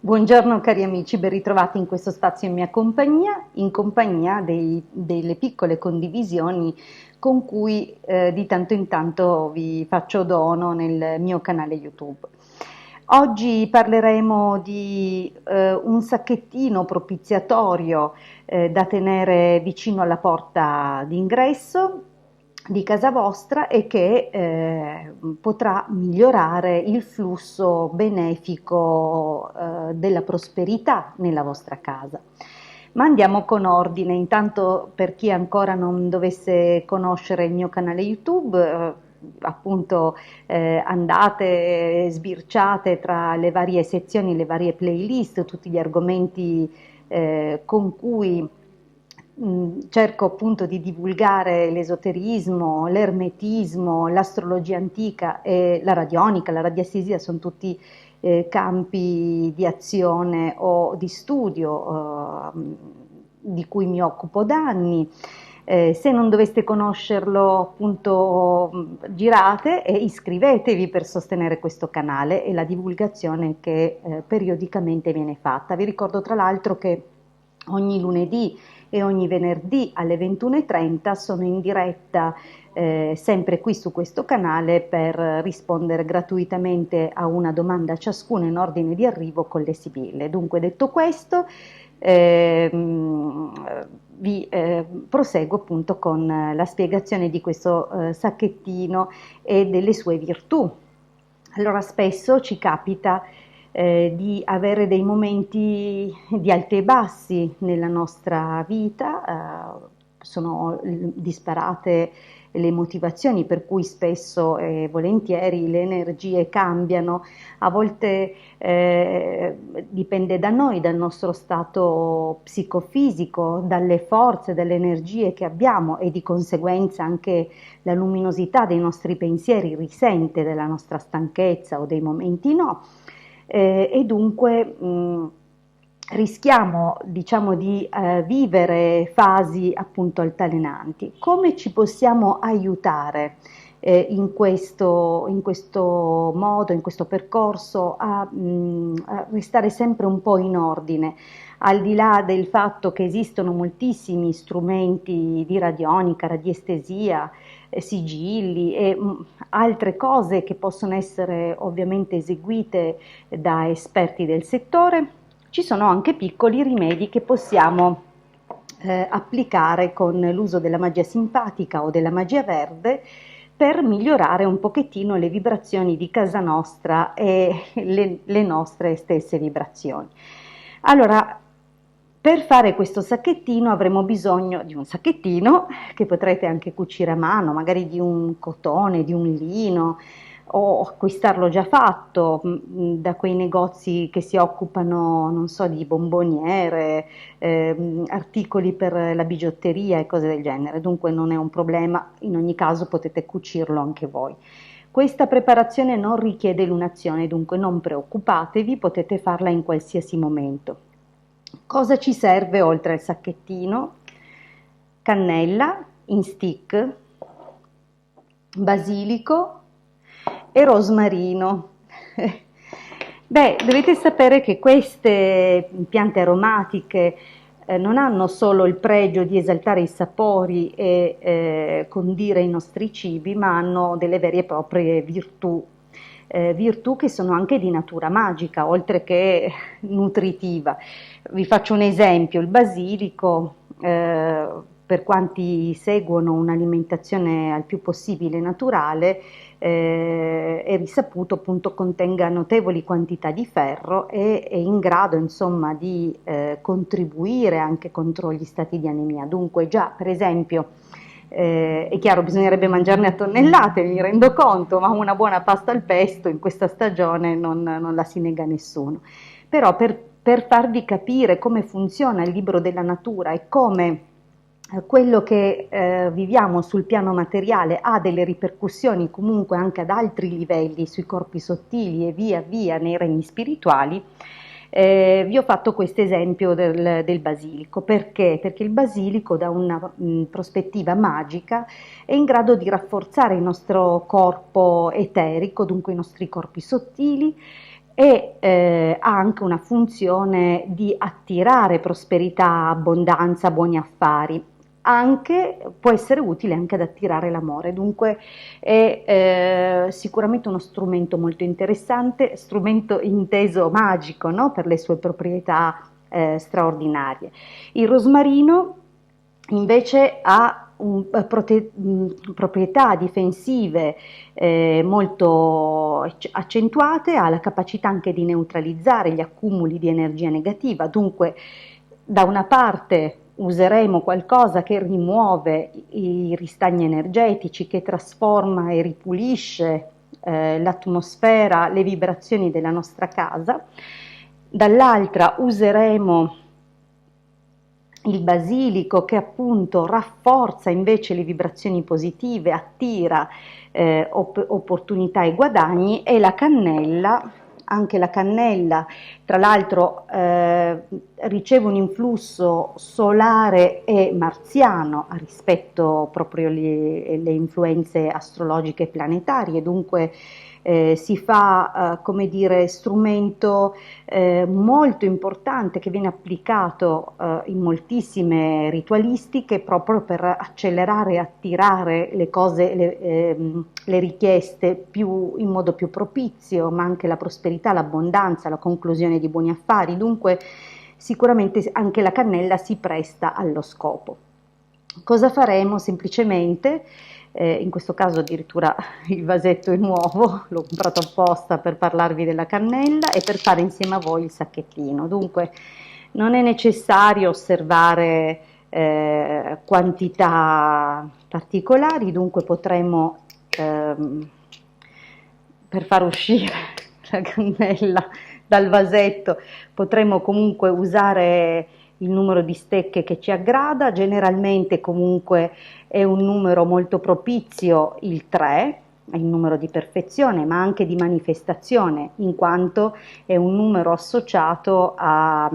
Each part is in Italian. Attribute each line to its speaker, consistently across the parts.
Speaker 1: Buongiorno cari amici, ben ritrovati in questo spazio in compagnia delle piccole condivisioni con cui di tanto in tanto vi faccio dono nel mio canale YouTube. Oggi parleremo di un sacchettino propiziatorio da tenere vicino alla porta d'ingresso di casa vostra e che potrà migliorare il flusso benefico della prosperità nella vostra casa. Ma andiamo con ordine, intanto per chi ancora non dovesse conoscere il mio canale YouTube, appunto andate, sbirciate tra le varie sezioni, le varie playlist, tutti gli argomenti con cui cerco appunto di divulgare l'esoterismo, l'ermetismo, l'astrologia antica e la radionica, la radiestesia sono tutti campi di azione o di studio di cui mi occupo da anni. Se non doveste conoscerlo, appunto, girate e iscrivetevi per sostenere questo canale e la divulgazione che periodicamente viene fatta. Vi ricordo tra l'altro che ogni lunedì e ogni venerdì alle 21:30 sono in diretta sempre qui su questo canale per rispondere gratuitamente a una domanda ciascuno in ordine di arrivo con le sibille. Dunque, detto questo, vi proseguo appunto con la spiegazione di questo sacchettino e delle sue virtù. Allora, spesso ci capita di avere dei momenti di alti e bassi nella nostra vita, sono disparate le motivazioni per cui spesso e volentieri le energie cambiano, a volte dipende da noi, dal nostro stato psicofisico, dalle forze, dalle energie che abbiamo e di conseguenza anche la luminosità dei nostri pensieri risente della nostra stanchezza o dei momenti no. E dunque rischiamo, diciamo, di vivere fasi appunto altalenanti. Come ci possiamo aiutare in questo modo, in questo percorso a restare sempre un po' in ordine? Al di là del fatto che esistono moltissimi strumenti di radionica, radiestesia, sigilli e altre cose che possono essere ovviamente eseguite da esperti del settore, ci sono anche piccoli rimedi che possiamo applicare con l'uso della magia simpatica o della magia verde per migliorare un pochettino le vibrazioni di casa nostra e le nostre stesse vibrazioni. Allora, per fare questo sacchettino avremo bisogno di un sacchettino che potrete anche cucire a mano, magari di un cotone, di un lino o acquistarlo già fatto da quei negozi che si occupano, non so, di bomboniere, articoli per la bigiotteria e cose del genere. Dunque non è un problema, in ogni caso potete cucirlo anche voi. Questa preparazione non richiede lunazione, dunque non preoccupatevi, potete farla in qualsiasi momento. Cosa ci serve oltre al sacchettino? Cannella in stick, basilico e rosmarino. Beh, dovete sapere che queste piante aromatiche non hanno solo il pregio di esaltare i sapori e condire i nostri cibi, ma hanno delle vere e proprie virtù che sono anche di natura magica, oltre che nutritiva. Vi faccio un esempio: il basilico, per quanti seguono un'alimentazione al più possibile naturale, è risaputo appunto contenga notevoli quantità di ferro e è in grado insomma di contribuire anche contro gli stati di anemia. Dunque già per esempio è chiaro, bisognerebbe mangiarne a tonnellate, mi rendo conto, ma una buona pasta al pesto in questa stagione non la si nega a nessuno. Però per farvi capire come funziona il libro della natura e come quello che viviamo sul piano materiale ha delle ripercussioni comunque anche ad altri livelli, sui corpi sottili e via via nei regni spirituali, vi ho fatto questo esempio del basilico. Perché? Perché il basilico da una prospettiva magica è in grado di rafforzare il nostro corpo eterico, dunque i nostri corpi sottili, e ha anche una funzione di attirare prosperità, abbondanza, buoni affari. Anche, può essere utile anche ad attirare l'amore, dunque è sicuramente uno strumento molto interessante, strumento inteso magico, no? Per le sue proprietà straordinarie. Il rosmarino invece ha proprietà difensive molto accentuate, ha la capacità anche di neutralizzare gli accumuli di energia negativa, dunque da una parte useremo qualcosa che rimuove i ristagni energetici, che trasforma e ripulisce l'atmosfera, le vibrazioni della nostra casa, dall'altra useremo il basilico che appunto rafforza invece le vibrazioni positive, attira opportunità e guadagni, e la cannella, anche la cannella tra l'altro riceve un influsso solare e marziano a rispetto proprio le influenze astrologiche planetarie, dunque si fa come dire strumento molto importante che viene applicato in moltissime ritualistiche proprio per accelerare e attirare le cose, le richieste in modo più propizio, ma anche la prosperità, l'abbondanza, la conclusione di buoni affari, dunque sicuramente anche la cannella si presta allo scopo. Cosa faremo? Semplicemente in questo caso addirittura il vasetto è nuovo, l'ho comprato apposta per parlarvi della cannella e per fare insieme a voi il sacchettino. Dunque non è necessario osservare quantità particolari, dunque potremo per far uscire la cannella dal vasetto potremo comunque usare il numero di stecche che ci aggrada, generalmente comunque è un numero molto propizio il 3, è il numero di perfezione ma anche di manifestazione, in quanto è un numero associato alla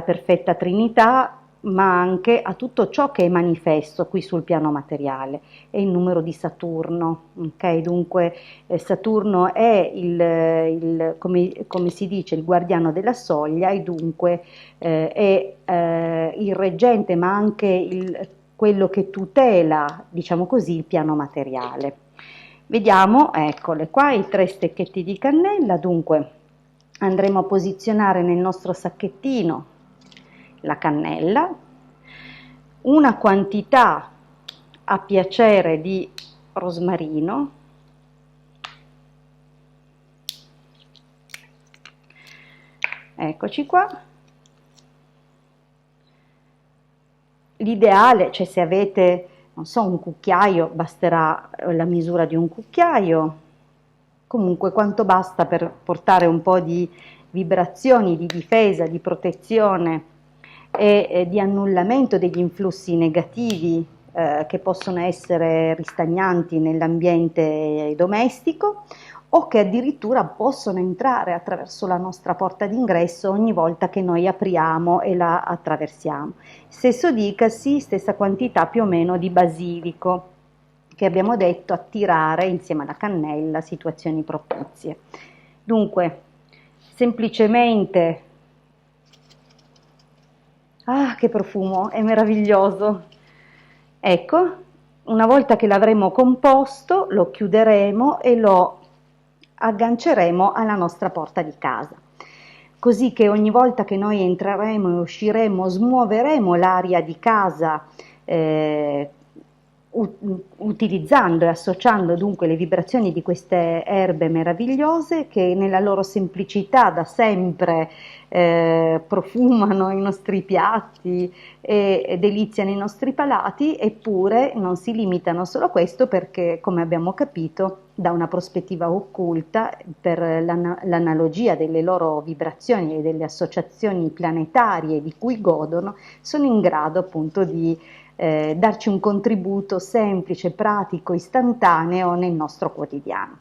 Speaker 1: perfetta Trinità, ma anche a tutto ciò che è manifesto qui sul piano materiale. È il numero di Saturno, ok? Dunque Saturno è come si dice, il guardiano della soglia, e dunque è il reggente, ma anche quello che tutela, diciamo così, il piano materiale. Vediamo, eccole qua, i 3 stecchetti di cannella. Dunque andremo a posizionare nel nostro sacchettino la cannella, una quantità a piacere di rosmarino, eccoci qua. L'ideale, cioè se avete, non so, un cucchiaio, basterà la misura di un cucchiaio, comunque quanto basta per portare un po' di vibrazioni, di difesa, di protezione e di annullamento degli influssi negativi che possono essere ristagnanti nell'ambiente domestico o che addirittura possono entrare attraverso la nostra porta d'ingresso ogni volta che noi apriamo e la attraversiamo. Stesso dicasi, stessa quantità più o meno di basilico, che abbiamo detto attirare insieme alla cannella situazioni propizie. Dunque, semplicemente, ah, che profumo, è meraviglioso! Ecco, una volta che l'avremo composto, lo chiuderemo e lo agganceremo alla nostra porta di casa, così che ogni volta che noi entreremo e usciremo smuoveremo l'aria di casa utilizzando e associando dunque le vibrazioni di queste erbe meravigliose che nella loro semplicità da sempre profumano i nostri piatti e deliziano i nostri palati, eppure non si limitano solo a questo, perché come abbiamo capito da una prospettiva occulta, per l'analogia delle loro vibrazioni e delle associazioni planetarie di cui godono, sono in grado appunto di darci un contributo semplice, pratico, istantaneo nel nostro quotidiano.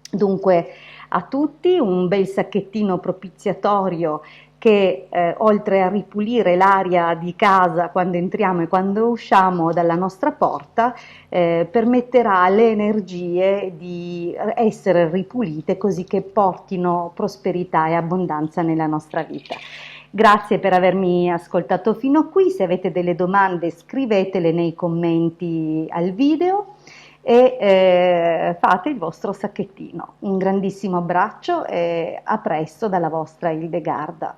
Speaker 1: Dunque a tutti un bel sacchettino propiziatorio che oltre a ripulire l'aria di casa quando entriamo e quando usciamo dalla nostra porta, permetterà alle energie di essere ripulite così che portino prosperità e abbondanza nella nostra vita. Grazie per avermi ascoltato fino a qui, se avete delle domande scrivetele nei commenti al video e fate il vostro sacchettino. Un grandissimo abbraccio e a presto dalla vostra Hildegarda.